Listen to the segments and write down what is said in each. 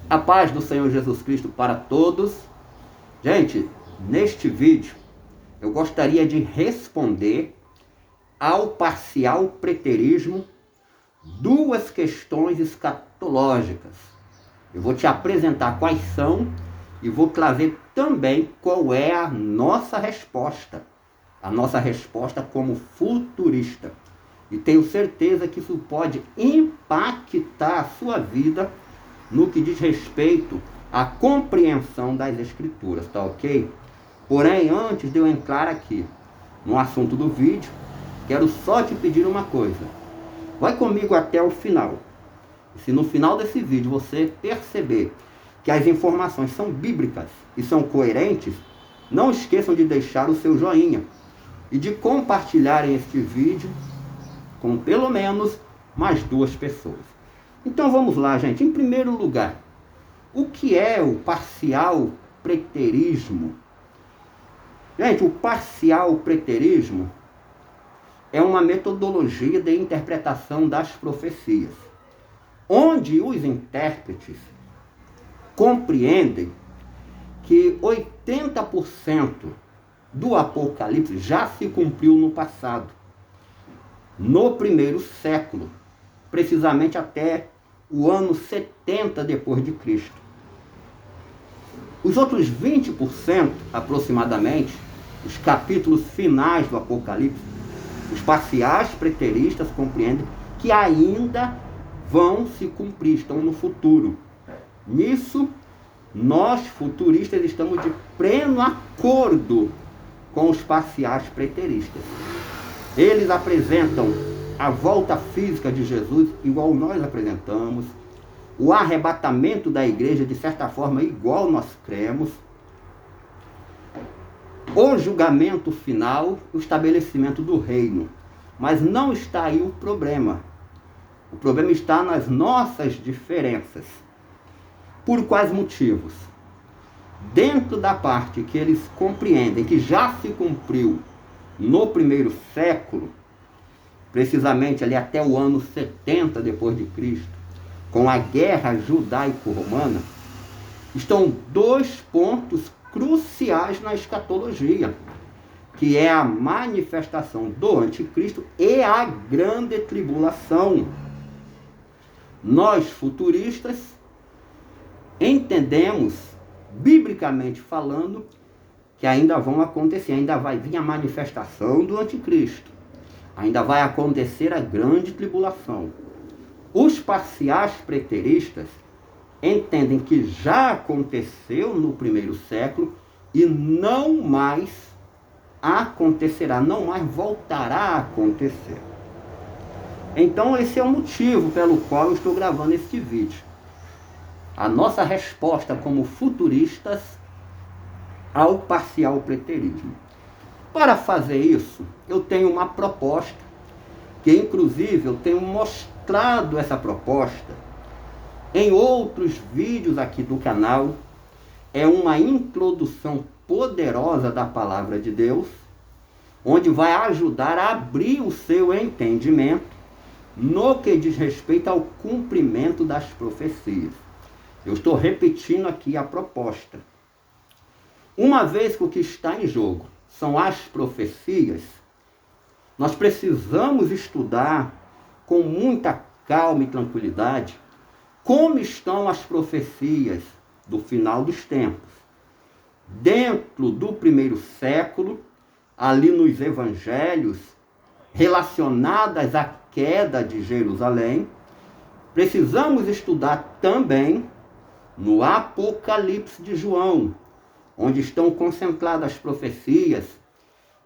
A paz do Senhor Jesus Cristo para todos. Gente, neste vídeo eu gostaria de responder ao parcial preterismo duas questões escatológicas. Eu vou te apresentar quais são e vou trazer também qual é a nossa resposta como futurista. E tenho certeza que isso pode impactar a sua vida no que diz respeito à compreensão das Escrituras, tá ok? Porém, antes de eu entrar aqui no assunto do vídeo, quero só te pedir uma coisa. Vai comigo até o final. E se no final desse vídeo você perceber que as informações são bíblicas e são coerentes, não esqueçam de deixar o seu joinha e de compartilharem este vídeo com pelo menos mais 2 pessoas. Então vamos lá, gente. Em primeiro lugar, o que é o parcial preterismo? Gente, o parcial preterismo é uma metodologia de interpretação das profecias, onde os intérpretes compreendem que 80% do Apocalipse já se cumpriu no passado, no primeiro século, precisamente até o ano 70 depois de Cristo. Os outros 20%, aproximadamente, os capítulos finais do Apocalipse, os parciais preteristas compreendem que ainda vão se cumprir, estão no futuro. Nisso, nós futuristas estamos de pleno acordo com os parciais preteristas. Eles apresentam a volta física de Jesus igual nós apresentamos, o arrebatamento da igreja de certa forma igual nós cremos, o julgamento final, o estabelecimento do reino. Mas não está aí o problema. O problema está nas nossas diferenças. Por quais motivos? Dentro da parte que eles compreendem que já se cumpriu no primeiro século, precisamente ali até o ano 70 depois de Cristo, com a guerra judaico-romana, estão 2 pontos cruciais na escatologia, que é a manifestação do anticristo e a grande tribulação. Nós, futuristas, entendemos, biblicamente falando, que ainda vão acontecer, ainda vai vir a manifestação do anticristo, ainda vai acontecer a grande tribulação. Os parciais preteristas entendem que já aconteceu no primeiro século e não mais acontecerá, não mais voltará a acontecer. Então esse é o motivo pelo qual eu estou gravando este vídeo. A nossa resposta como futuristas ao parcial preterismo. Para fazer isso, eu tenho uma proposta, que inclusive eu tenho mostrado essa proposta em outros vídeos aqui do canal. É uma introdução poderosa da palavra de Deus, onde vai ajudar a abrir o seu entendimento no que diz respeito ao cumprimento das profecias. Eu estou repetindo aqui a proposta. Uma vez que o que está em jogo são as profecias, nós precisamos estudar com muita calma e tranquilidade como estão as profecias do final dos tempos. Dentro do primeiro século, ali nos evangelhos, relacionadas à queda de Jerusalém, precisamos estudar também no Apocalipse de João, onde estão concentradas as profecias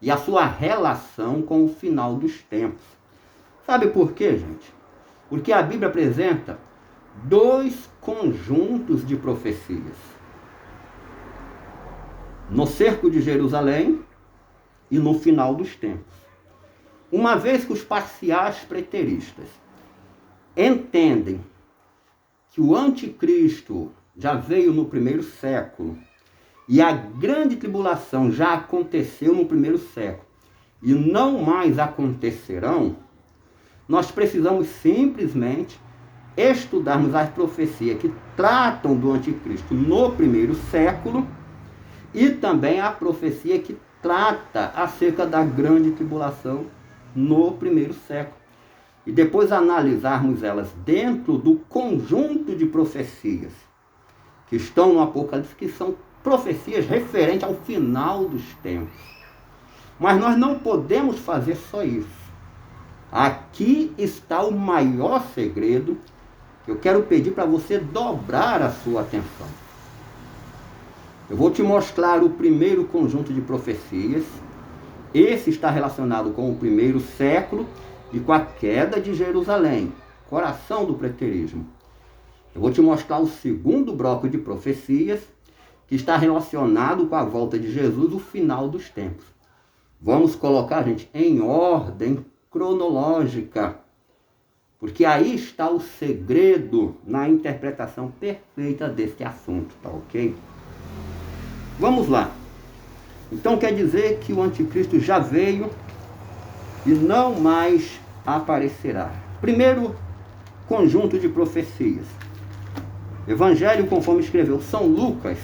e a sua relação com o final dos tempos. Sabe por quê, gente? Porque a Bíblia apresenta 2 conjuntos de profecias: no cerco de Jerusalém e no final dos tempos. Uma vez que os parciais preteristas entendem que o anticristo já veio no primeiro século e a grande tribulação já aconteceu no primeiro século e não mais acontecerão, nós precisamos simplesmente estudarmos as profecias que tratam do anticristo no primeiro século e também a profecia que trata acerca da grande tribulação no primeiro século. E depois analisarmos elas dentro do conjunto de profecias que estão no Apocalipse, que são profecias referentes ao final dos tempos. Mas nós não podemos fazer só isso. Aqui está o maior segredo que eu quero pedir para você dobrar a sua atenção. Eu vou te mostrar o primeiro conjunto de profecias. Esse está relacionado com o primeiro século e com a queda de Jerusalém, coração do preterismo. Eu vou te mostrar o segundo bloco de profecias, que está relacionado com a volta de Jesus, o final dos tempos. Vamos colocar, gente, em ordem cronológica, porque aí está o segredo na interpretação perfeita desse assunto, tá ok? Vamos lá. Então quer dizer que o anticristo já veio e não mais aparecerá. Primeiro conjunto de profecias. Evangelho conforme escreveu São Lucas,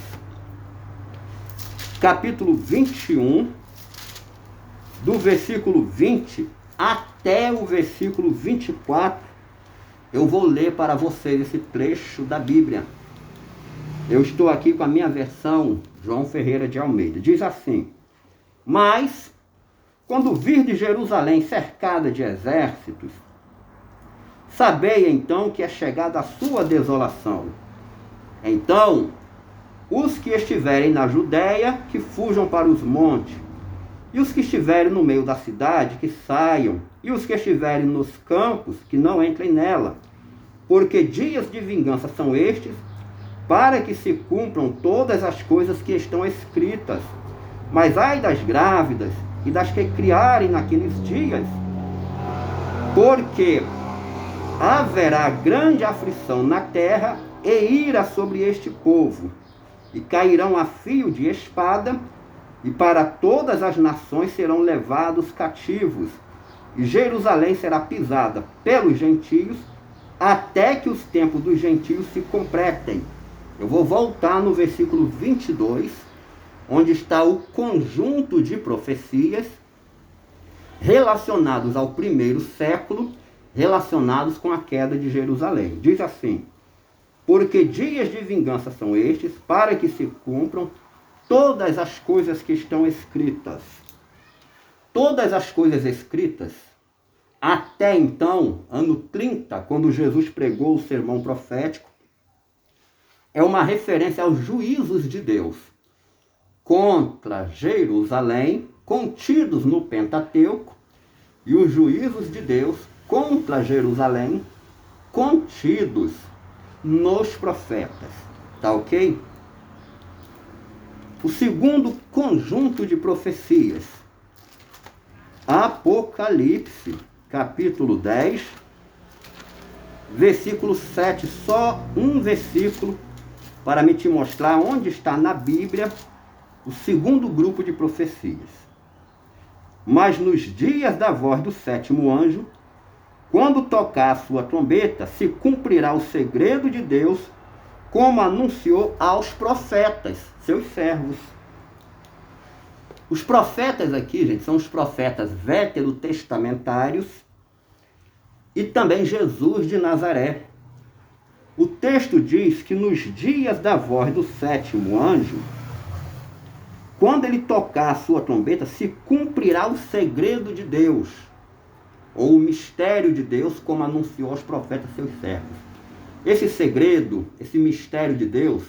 capítulo 21, do versículo 20 até o versículo 24, eu vou ler para vocês esse trecho da Bíblia. Eu estou aqui com a minha versão, João Ferreira de Almeida. Diz assim: mas, quando virdes Jerusalém cercada de exércitos, sabei então que é chegada a sua desolação. Então, os que estiverem na Judéia, que fujam para os montes, e os que estiverem no meio da cidade, que saiam, e os que estiverem nos campos, que não entrem nela, porque dias de vingança são estes, para que se cumpram todas as coisas que estão escritas. Mas ai das grávidas e das que criarem naqueles dias, porque haverá grande aflição na terra e ira sobre este povo, e cairão a fio de espada, e para todas as nações serão levados cativos, e Jerusalém será pisada pelos gentios, até que os tempos dos gentios se completem. Eu vou voltar no versículo 22, onde está o conjunto de profecias relacionados ao primeiro século, relacionados com a queda de Jerusalém. Diz assim: porque dias de vingança são estes, para que se cumpram todas as coisas que estão escritas. Todas as coisas escritas, até então, ano 30, quando Jesus pregou o sermão profético, é uma referência aos juízos de Deus contra Jerusalém, contidos no Pentateuco, e os juízos de Deus contra Jerusalém, contidos nos profetas. Tá ok? O segundo conjunto de profecias, Apocalipse, capítulo 10, versículo 7, só um versículo para me te mostrar onde está na Bíblia o segundo grupo de profecias. Mas nos dias da voz do sétimo anjo, quando tocar a sua trombeta, se cumprirá o segredo de Deus, como anunciou aos profetas, seus servos. Os profetas aqui, gente, são os profetas veterotestamentários e também Jesus de Nazaré. O texto diz que nos dias da voz do sétimo anjo, quando ele tocar a sua trombeta, se cumprirá o segredo de Deus, ou o mistério de Deus, como anunciou aos profetas seus servos. Esse segredo, esse mistério de Deus,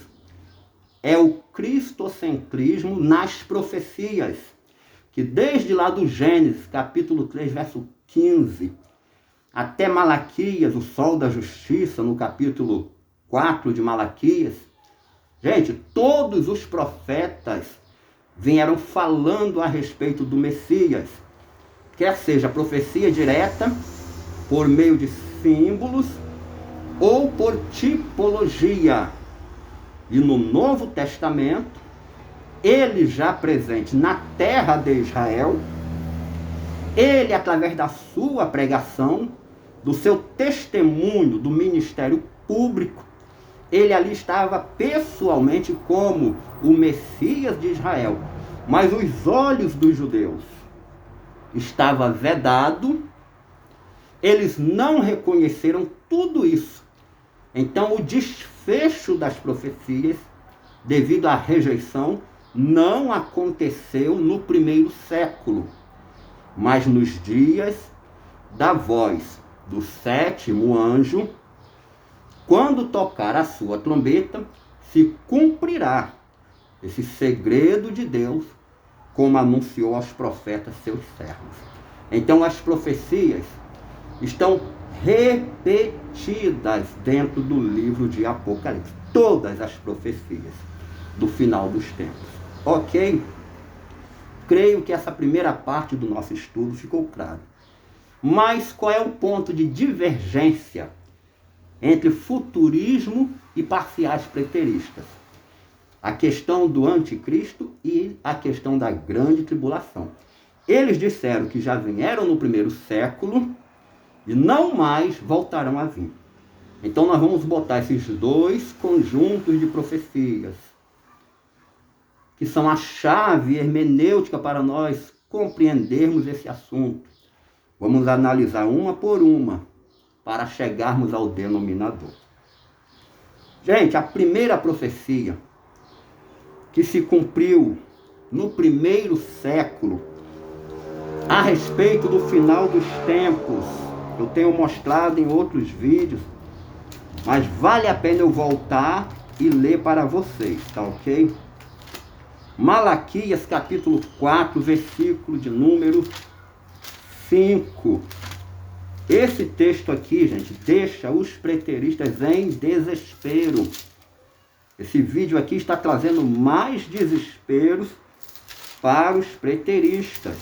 é o cristocentrismo nas profecias, que desde lá do Gênesis, capítulo 3, verso 15, até Malaquias, o sol da justiça, no capítulo 4 de Malaquias, gente, todos os profetas vieram falando a respeito do Messias, quer seja profecia direta, por meio de símbolos, ou por tipologia. E no Novo Testamento, ele já presente na terra de Israel, ele, através da sua pregação, do seu testemunho, do ministério público, ele ali estava pessoalmente como o Messias de Israel. Mas os olhos dos judeus estavam vedados, eles não reconheceram tudo isso. Então o desfecho das profecias, devido à rejeição, não aconteceu no primeiro século, mas nos dias da voz do sétimo anjo, quando tocar a sua trombeta, se cumprirá esse segredo de Deus, como anunciou aos profetas seus servos. Então as profecias estão repetidas dentro do livro de Apocalipse. Todas as profecias do final dos tempos. Ok? Creio que essa primeira parte do nosso estudo ficou clara. Mas qual é o ponto de divergência entre futurismo e parciais preteristas? A questão do anticristo e a questão da grande tribulação. Eles disseram que já vieram no primeiro século e não mais voltarão a vir. Então nós vamos botar esses dois conjuntos de profecias, que são a chave hermenêutica para nós compreendermos esse assunto. Vamos analisar uma por uma, para chegarmos ao denominador. Gente, a primeira profecia que se cumpriu no primeiro século, a respeito do final dos tempos, eu tenho mostrado em outros vídeos, mas vale a pena eu voltar e ler para vocês, tá ok? Malaquias capítulo 4, versículo de número 5. Esse texto aqui, gente, deixa os preteristas em desespero. Esse vídeo aqui está trazendo mais desesperos para os preteristas.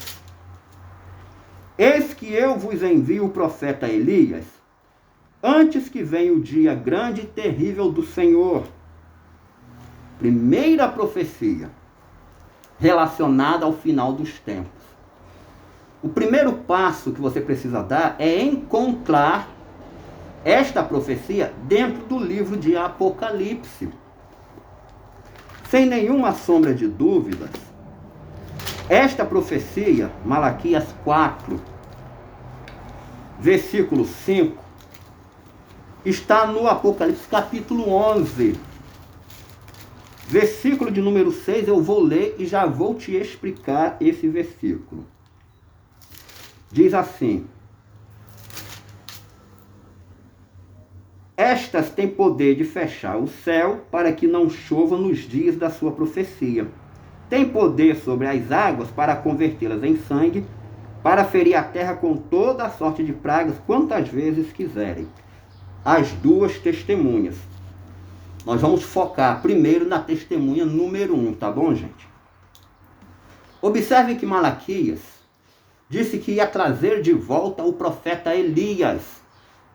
Eis que eu vos envio o profeta Elias, antes que venha o dia grande e terrível do Senhor. Primeira profecia relacionada ao final dos tempos. O primeiro passo que você precisa dar é encontrar esta profecia dentro do livro de Apocalipse. Sem nenhuma sombra de dúvidas, esta profecia, Malaquias 4, versículo 5, está no Apocalipse capítulo 11. Versículo de número 6, eu vou ler e já vou te explicar esse versículo. Diz assim: estas têm poder de fechar o céu para que não chova nos dias da sua profecia. Tem poder sobre as águas para convertê-las em sangue, para ferir a terra com toda a sorte de pragas quantas vezes quiserem. As duas testemunhas. Nós vamos focar primeiro na testemunha número 1, tá bom, gente? Observe que Malaquias disse que ia trazer de volta o profeta Elias.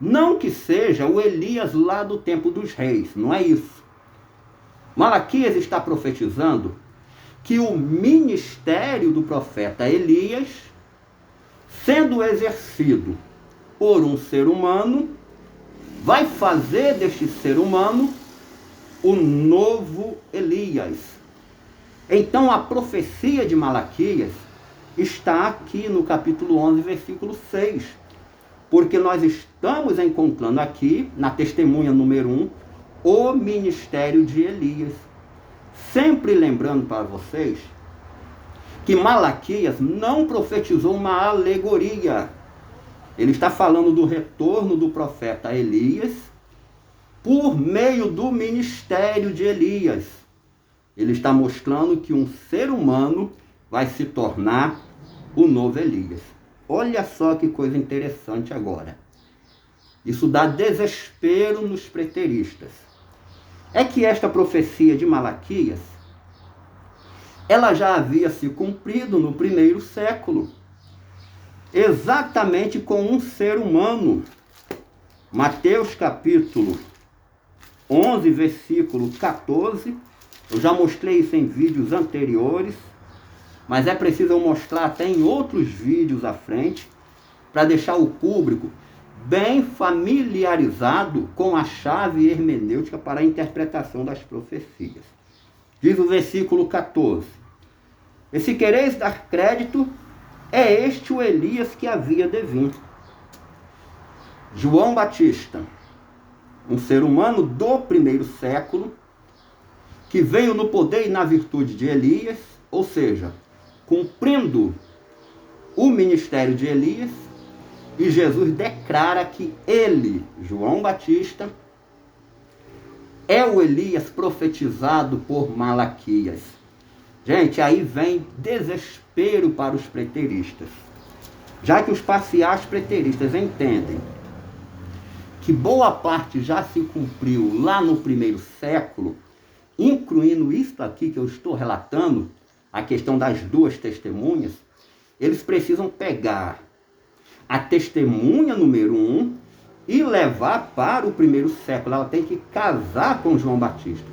Não que seja o Elias lá do tempo dos reis, não é isso. Malaquias está profetizando que o ministério do profeta Elias, sendo exercido por um ser humano, vai fazer deste ser humano o novo Elias. Então a profecia de Malaquias está aqui no capítulo 11, versículo 6. Porque nós estamos encontrando aqui, na testemunha número 1, o ministério de Elias. Sempre lembrando para vocês que Malaquias não profetizou uma alegoria. Ele está falando do retorno do profeta Elias por meio do ministério de Elias. Ele está mostrando que um ser humano vai se tornar o novo Elias. Olha só que coisa interessante agora. Isso dá desespero nos preteristas. É que esta profecia de Malaquias, ela já havia se cumprido no primeiro século, exatamente com um ser humano. Mateus capítulo 11, versículo 14, eu já mostrei isso em vídeos anteriores, mas é preciso eu mostrar até em outros vídeos à frente, para deixar o público bem familiarizado com a chave hermenêutica para a interpretação das profecias. Diz o versículo 14: e se quereis dar crédito, é este o Elias que havia de vir. João Batista, um ser humano do primeiro século, que veio no poder e na virtude de Elias, ou seja, cumprindo o ministério de Elias, e Jesus declara que ele, João Batista, é o Elias profetizado por Malaquias. Gente, aí vem desespero para os preteristas, já que os parciais preteristas entendem que boa parte já se cumpriu lá no primeiro século, incluindo isso aqui que eu estou relatando, a questão das duas testemunhas. Eles precisam pegar a testemunha número 1 e levar para o primeiro século. Ela tem que casar com João Batista.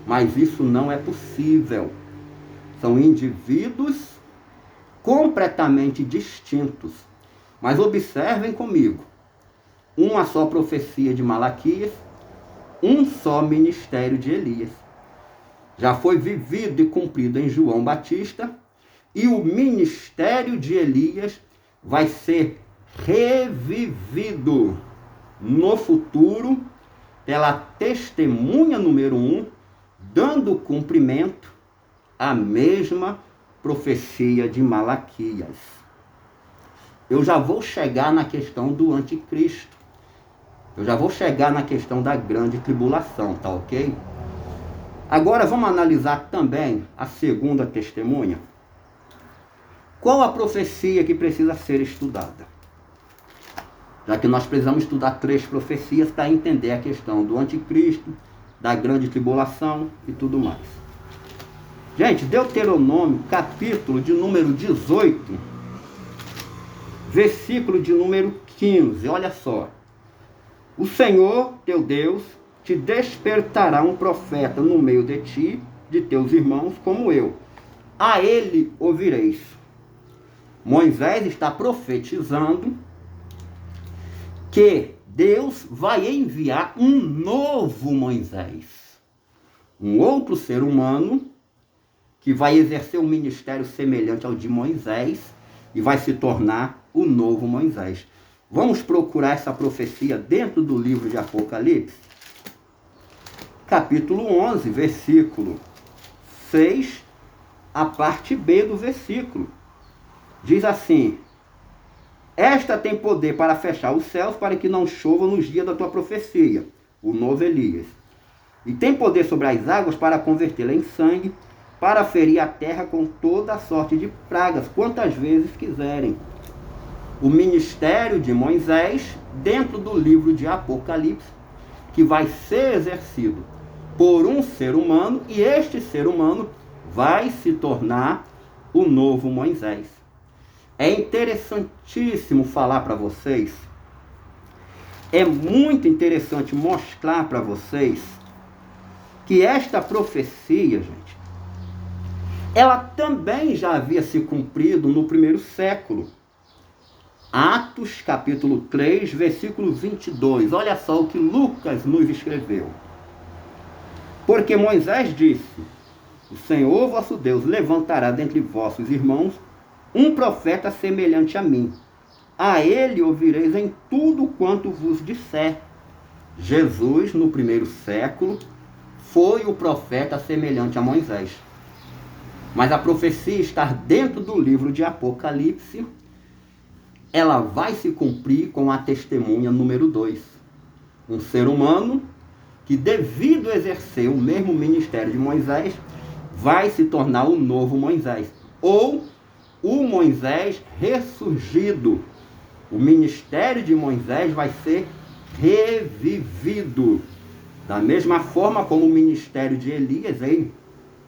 Mas isso não é possível. São indivíduos completamente distintos. Mas observem comigo. Uma só profecia de Malaquias, um só ministério de Elias. Já foi vivido e cumprido em João Batista, e o ministério de Elias vai ser revivido no futuro pela testemunha número 1, dando cumprimento à mesma profecia de Malaquias. Eu já vou chegar na questão do anticristo. Eu já vou chegar na questão da grande tribulação, tá ok? Agora vamos analisar também a segunda testemunha. Qual a profecia que precisa ser estudada? Já que nós precisamos estudar 3 profecias para entender a questão do anticristo, da grande tribulação e tudo mais. Gente, Deuteronômio, capítulo de número 18, versículo de número 15, olha só. O Senhor, teu Deus, te despertará um profeta no meio de ti, de teus irmãos, como eu. A ele ouvireis. Moisés está profetizando que Deus vai enviar um novo Moisés. Um outro ser humano que vai exercer um ministério semelhante ao de Moisés e vai se tornar o novo Moisés. Vamos procurar essa profecia dentro do livro de Apocalipse? Capítulo 11, versículo 6, a parte B do versículo. Diz assim: esta tem poder para fechar os céus para que não chova nos dias da tua profecia, o novo Elias. E tem poder sobre as águas para convertê-la em sangue, para ferir a terra com toda a sorte de pragas, quantas vezes quiserem. O ministério de Moisés, dentro do livro de Apocalipse, que vai ser exercido por um ser humano, e este ser humano vai se tornar o novo Moisés. É interessantíssimo falar para vocês, é muito interessante mostrar para vocês que esta profecia, gente, ela também já havia se cumprido no primeiro século. Atos, capítulo 3, versículo 22. Olha só o que Lucas nos escreveu. Porque Moisés disse: o Senhor vosso Deus levantará dentre vossos irmãos um profeta semelhante a mim. A ele ouvireis em tudo quanto vos disser. Jesus, no primeiro século, foi o profeta semelhante a Moisés. Mas a profecia está dentro do livro de Apocalipse. Ela vai se cumprir com a testemunha número 2. Um ser humano que, devido a exercer o mesmo ministério de Moisés, vai se tornar o novo Moisés. Ou o Moisés ressurgido. O ministério de Moisés vai ser revivido. Da mesma forma como o ministério de Elias, aí,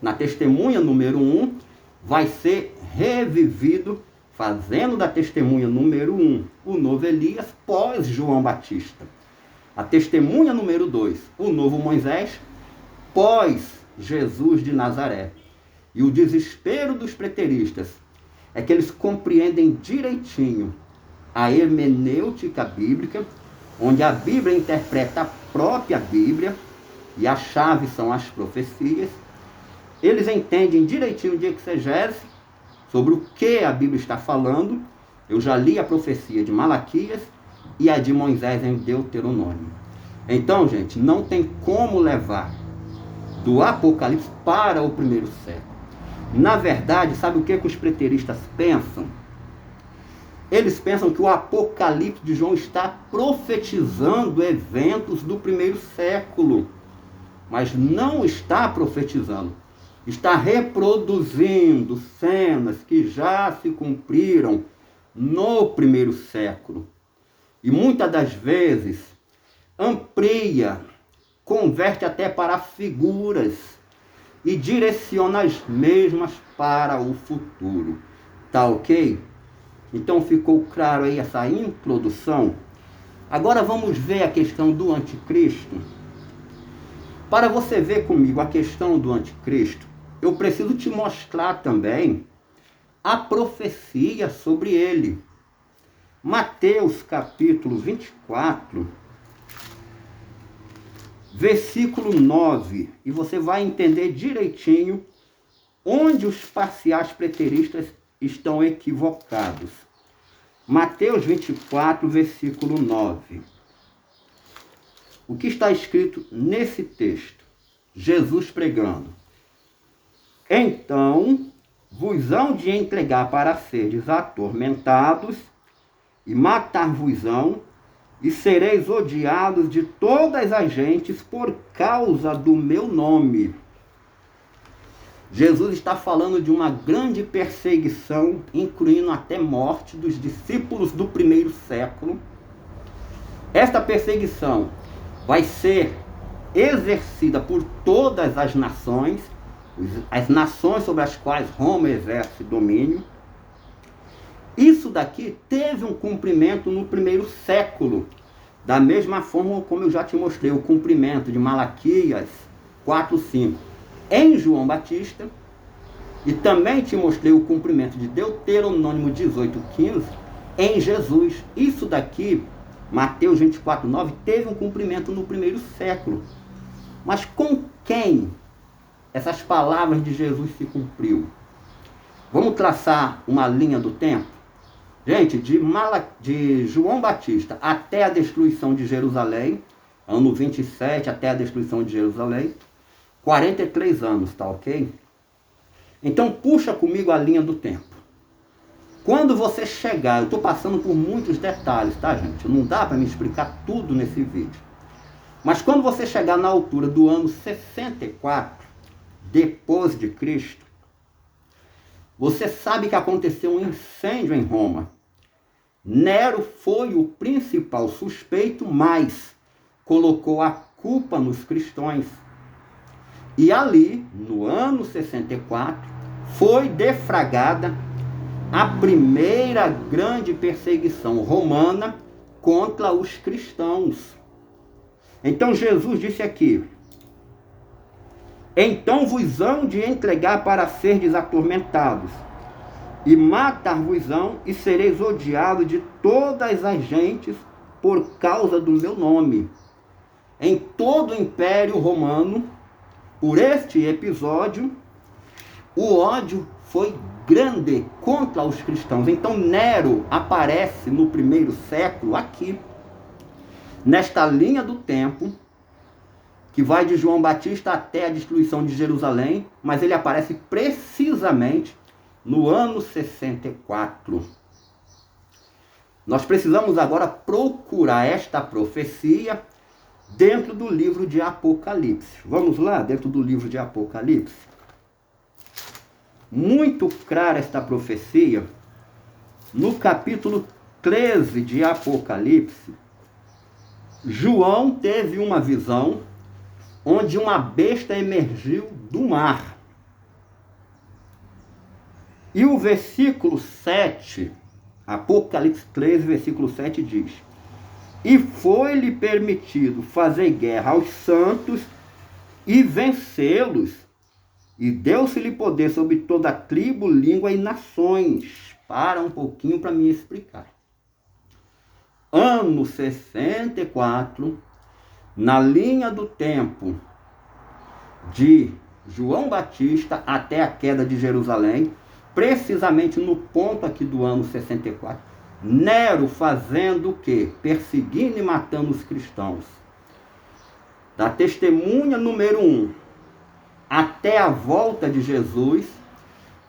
na testemunha número 1, vai ser revivido, fazendo da testemunha número 1 o novo Elias pós João Batista. A testemunha número 2, o novo Moisés, pós Jesus de Nazaré. E o desespero dos preteristas é que eles compreendem direitinho a hermenêutica bíblica onde a Bíblia interpreta a própria Bíblia, e a chave são as profecias. Eles entendem direitinho de exegese sobre o que a Bíblia está falando. Eu já li a profecia de Malaquias e a de Moisés em Deuteronômio. Então, gente, não tem como levar do Apocalipse para o primeiro século. Na verdade, sabe o que os preteristas pensam? Eles pensam que o Apocalipse de João está profetizando eventos do primeiro século. Mas não está profetizando. Está reproduzindo cenas que já se cumpriram no primeiro século. E muitas das vezes amplia, converte até para figuras e direciona as mesmas para o futuro. Tá ok? Então ficou claro aí essa introdução? Agora vamos ver a questão do anticristo. Para você ver comigo a questão do anticristo, eu preciso te mostrar também a profecia sobre ele. Mateus capítulo 24, versículo 9. E você vai entender direitinho onde os parciais preteristas estão equivocados. Mateus 24, versículo 9. O que está escrito nesse texto? Jesus pregando. Então vos hão de entregar para seres atormentados, e matar-vos-ão, e sereis odiados de todas as gentes por causa do meu nome. Jesus está falando de uma grande perseguição, incluindo até morte dos discípulos do primeiro século. Esta perseguição vai ser exercida por todas as nações sobre as quais Roma exerce domínio. Isso daqui teve um cumprimento no primeiro século, da mesma forma como eu já te mostrei o cumprimento de Malaquias 4:5 em João Batista, e também te mostrei o cumprimento de Deuteronômio 18:15 em Jesus. Isso daqui, Mateus 24:9, teve um cumprimento no primeiro século. Mas com quem essas palavras de Jesus se cumpriu? Vamos traçar uma linha do tempo? Gente, de João Batista até a destruição de Jerusalém, ano 27 até a destruição de Jerusalém, 43 anos, tá ok? Então puxa comigo a linha do tempo. Quando você chegar, eu estou passando por muitos detalhes, tá, gente? Não dá para me explicar tudo nesse vídeo. Mas quando você chegar na altura do ano 64, depois de Cristo, você sabe que aconteceu um incêndio em Roma. Nero foi o principal suspeito, mas colocou a culpa nos cristãos. E ali, no ano 64, foi deflagrada a primeira grande perseguição romana contra os cristãos. Então Jesus disse aqui: então vos hão de entregar para serdes atormentados, e matar-vos-ão, e sereis odiados de todas as gentes por causa do meu nome. Em todo o Império Romano, por este episódio, o ódio foi grande contra os cristãos. Então Nero aparece no primeiro século aqui, nesta linha do tempo, que vai de João Batista até a destruição de Jerusalém, mas ele aparece precisamente no ano 64. Nós precisamos agora procurar esta profecia dentro do livro de Apocalipse. Vamos lá, dentro do livro de Apocalipse. Muito clara esta profecia no capítulo 13 de Apocalipse. João teve uma visão onde uma besta emergiu do mar. E o versículo 7, Apocalipse 13, versículo 7 diz: e foi-lhe permitido fazer guerra aos santos e vencê-los, e deu-se-lhe poder sobre toda a tribo, língua e nações. Para um pouquinho para me explicar. ano 64, na linha do tempo de João Batista até a queda de Jerusalém, precisamente no ponto aqui do ano 64, Nero fazendo o quê? Perseguindo e matando os cristãos. Da testemunha número 1 até a volta de Jesus,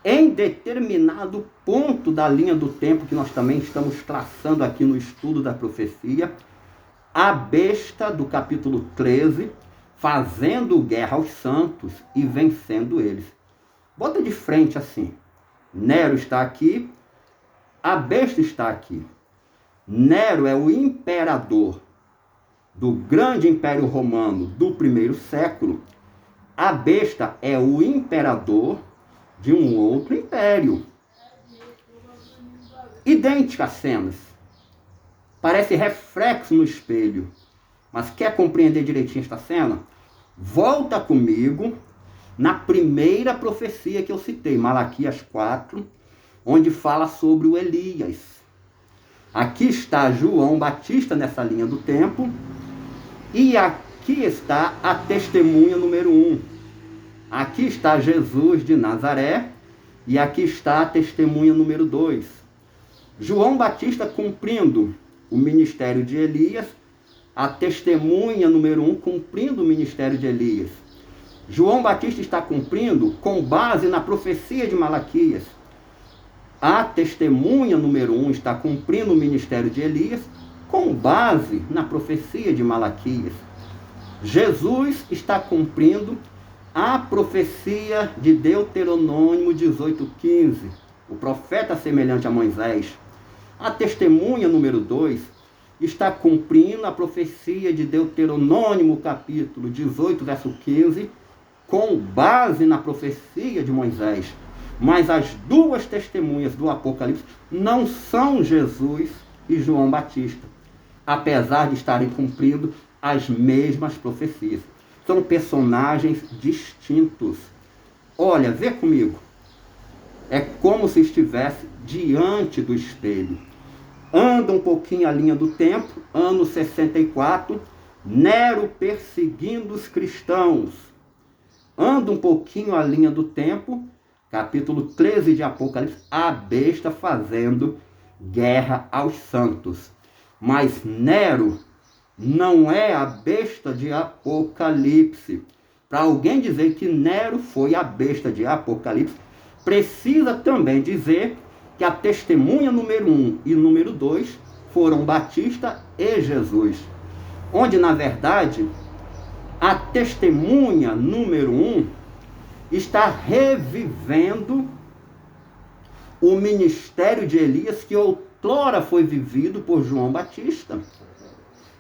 em determinado ponto da linha do tempo, que nós também estamos traçando aqui no estudo da profecia, a besta do capítulo 13, fazendo guerra aos santos e vencendo eles. Bota de frente assim. Nero está aqui, a besta está aqui. Nero é o imperador do grande império romano do primeiro século. A besta é o imperador de um outro império. Idênticas cenas. Parece reflexo no espelho. Mas quer compreender direitinho esta cena? Volta comigo na primeira profecia que eu citei, Malaquias 4, onde fala sobre o Elias. Aqui está João Batista nessa linha do tempo, e aqui está a testemunha número 1. Aqui está Jesus de Nazaré, e aqui está a testemunha número 2. João Batista cumprindo o ministério de Elias, a testemunha número 1 cumprindo o ministério de Elias. João Batista está cumprindo com base na profecia de Malaquias. A testemunha número 1 está cumprindo o ministério de Elias com base na profecia de Malaquias. Jesus está cumprindo a profecia de Deuteronômio 18:15, o profeta semelhante a Moisés. A testemunha número 2 está cumprindo a profecia de Deuteronômio capítulo 18, verso 15, com base na profecia de Moisés. Mas as duas testemunhas do Apocalipse não são Jesus e João Batista, apesar de estarem cumprindo as mesmas profecias. São personagens distintos. Olha, vê comigo. É como se estivesse diante do espelho. Anda um pouquinho a linha do tempo, ano 64, Nero perseguindo os cristãos. Anda um pouquinho a linha do tempo, capítulo 13 de Apocalipse, a besta fazendo guerra aos santos. Mas Nero não é a besta de Apocalipse. Para alguém dizer que Nero foi a besta de Apocalipse, precisa também dizer que a testemunha número 1 e número 2 foram Batista e Jesus. Onde, na verdade, a testemunha número 1 está revivendo o ministério de Elias que outrora foi vivido por João Batista.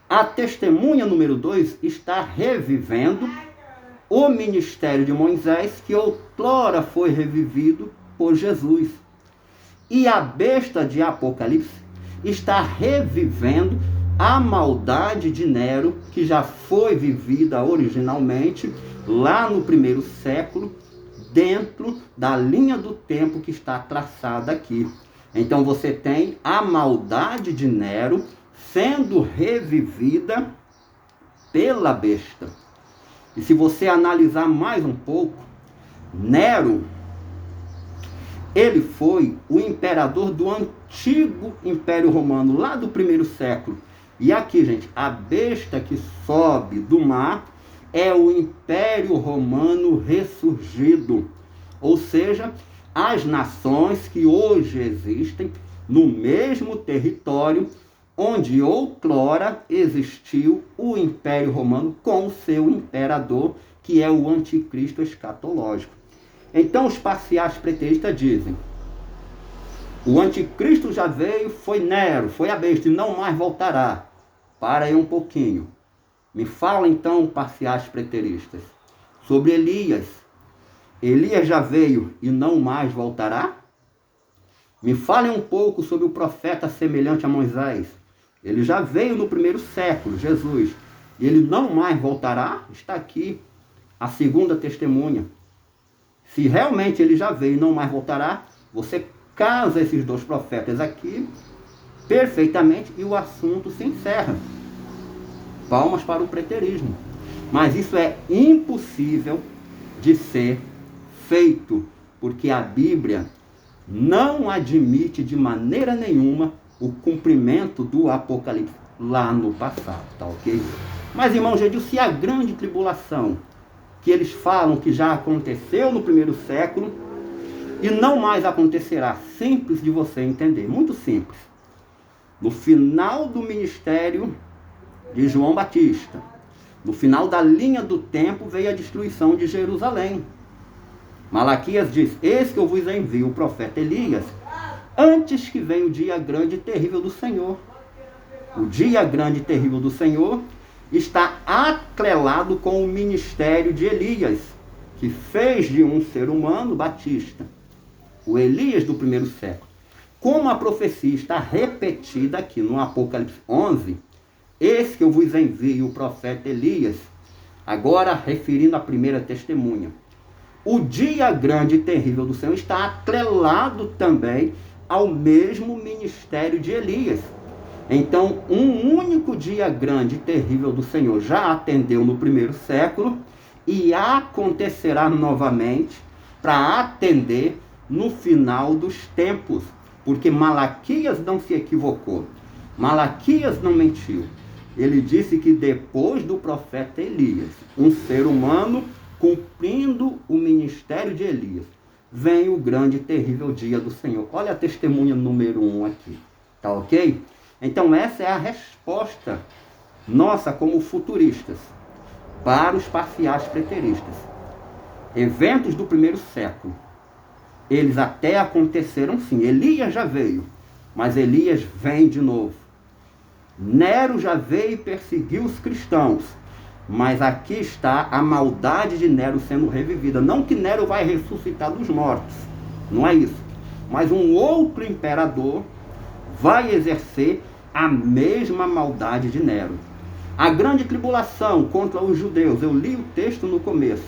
A testemunha número 2 está revivendo o ministério de Moisés que outrora foi revivido por Jesus. E a besta de Apocalipse está revivendo a maldade de Nero, que já foi vivida originalmente lá no primeiro século, dentro da linha do tempo que está traçada aqui. Então você tem a maldade de Nero sendo revivida pela besta. E se você analisar mais um pouco, Nero, ele foi o imperador do antigo Império Romano, lá do primeiro século. E aqui, gente, a besta que sobe do mar é o Império Romano ressurgido. Ou seja, as nações que hoje existem no mesmo território onde outrora existiu o Império Romano com o seu imperador, que é o anticristo escatológico. Então os parciais preteristas dizem: o anticristo já veio, foi Nero, foi a besta, e não mais voltará. Para aí um pouquinho. Me fala então, parciais preteristas, sobre Elias. Elias já veio e não mais voltará? Me fale um pouco sobre o profeta semelhante a Moisés. Ele já veio no primeiro século, Jesus. E ele não mais voltará? Está aqui a segunda testemunha. Se realmente ele já veio e não mais voltará, você casa esses dois profetas aqui perfeitamente e o assunto se encerra. Palmas para o preterismo. Mas isso é impossível de ser feito, porque a Bíblia não admite de maneira nenhuma o cumprimento do Apocalipse lá no passado, tá ok? Mas, irmão, já disse, a grande tribulação, que eles falam que já aconteceu no primeiro século e não mais acontecerá, simples de você entender, muito simples. No final do ministério de João Batista, no final da linha do tempo, veio a destruição de Jerusalém. Malaquias diz: eis que eu vos envio o profeta Elias, antes que venha o dia grande e terrível do Senhor. O dia grande e terrível do Senhor está atrelado com o ministério de Elias, que fez de um ser humano Batista, o Elias do primeiro século. Como a profecia está repetida aqui no Apocalipse 11, eis que eu vos envio o profeta Elias, agora referindo à primeira testemunha. O dia grande e terrível do Senhor está atrelado também ao mesmo ministério de Elias. Então, um único dia grande e terrível do Senhor já atendeu no primeiro século e acontecerá novamente para atender no final dos tempos. Porque Malaquias não se equivocou. Malaquias não mentiu. Ele disse que depois do profeta Elias, um ser humano cumprindo o ministério de Elias, vem o grande e terrível dia do Senhor. Olha a testemunha número 1 aqui. Tá ok? Então essa é a resposta nossa como futuristas para os parciais preteristas. Eventos do primeiro século, eles até aconteceram sim. Elias já veio, mas Elias vem de novo. Nero já veio e perseguiu os cristãos, mas aqui está a maldade de Nero sendo revivida. Não que Nero vai ressuscitar dos mortos, não é isso. Mas um outro imperador vai exercer a mesma maldade de Nero. A grande tribulação contra os judeus, eu li o texto no começo.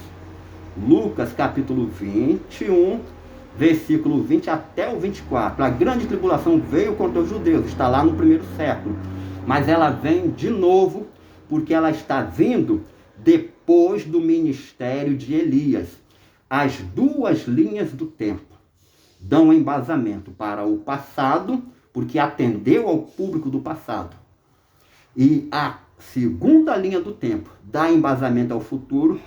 Lucas capítulo 21, versículo 20 até o 24. A grande tribulação veio contra os judeus, está lá no primeiro século. Mas ela vem de novo, porque ela está vindo depois do ministério de Elias. As duas linhas do tempo dão embasamento para o passado, porque atendeu ao público do passado. E a segunda linha do tempo dá embasamento ao futuro,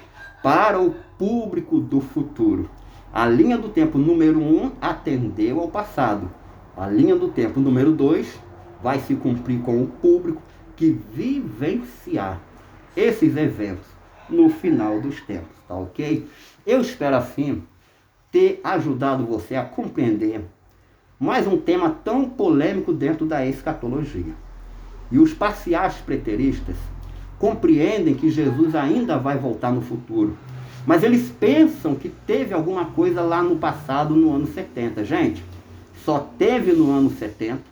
para o público do futuro. A linha do tempo número 1 atendeu ao passado. A linha do tempo número 2 vai se cumprir com o público que vivenciar esses eventos no final dos tempos, tá ok? Eu espero assim ter ajudado você a compreender mais um tema tão polêmico dentro da escatologia. E os parciais preteristas compreendem que Jesus ainda vai voltar no futuro, mas eles pensam que teve alguma coisa lá no passado, no ano 70. Gente, só teve no ano 70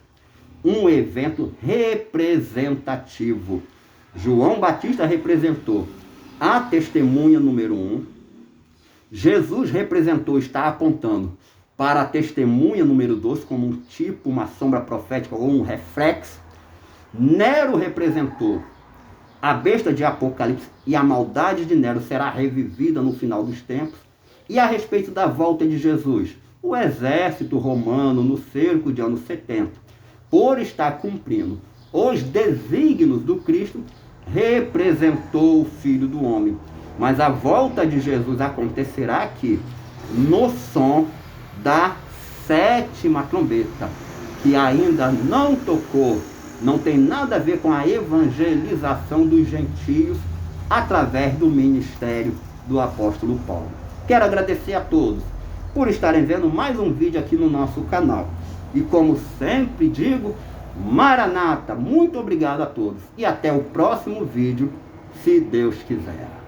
um evento representativo. João Batista representou a testemunha número 1. Jesus representou, está apontando para a testemunha número 2, como um tipo, uma sombra profética ou um reflexo. Nero representou a besta de Apocalipse, e a maldade de Nero será revivida no final dos tempos. E a respeito da volta de Jesus, o exército romano no cerco de anos 70, por estar cumprindo os desígnios do Cristo, representou o Filho do Homem. Mas a volta de Jesus acontecerá aqui, no som da 7ª trombeta, que ainda não tocou. Não tem nada a ver com a evangelização dos gentios através do ministério do apóstolo Paulo. Quero agradecer a todos por estarem vendo mais um vídeo aqui no nosso canal. E como sempre digo, Maranata, muito obrigado a todos. E até o próximo vídeo, se Deus quiser.